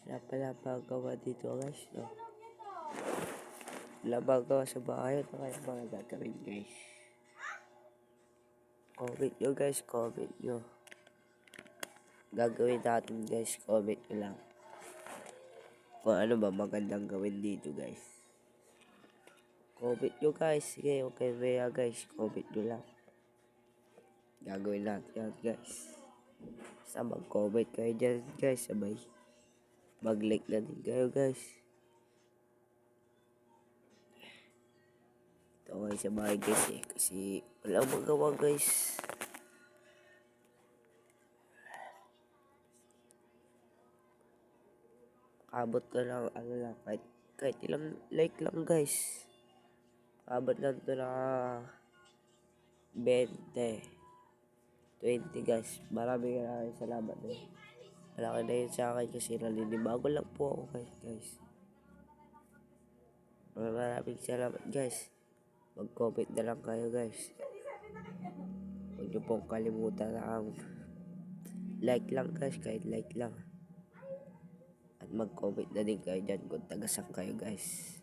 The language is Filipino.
Wala pala magawa dito guys, no? Wala magawa sa bahay. Ano kaya mga gagawin guys? Comment nyo guys, comment nyo. Gagawin natin guys, comment nyo lang. Kung ano ba magandang gawin dito guys. Comment nyo guys. Sige, okay maya guys. Comment nyo lang. Gagawin natin yan guys. Basta mag-comment kayo dyan guys. Sabay mag-like na din kayo guys. Ito kayo sa bahay guys eh. Kasi walang magawa guys. Abot ka lang, ano lang, kahit ilang like lang guys. Abot lang ito na 20, 20 guys. Maraming salamat din. Malaki na yun sa akin kasi naninibago lang po ako guys. Maraming salamat guys. Mag-comment na lang kayo guys. Huwag niyo pong kalimutan ang like lang guys, kahit like lang. At mag-comment na din kayo dyan kung tagasang kayo guys.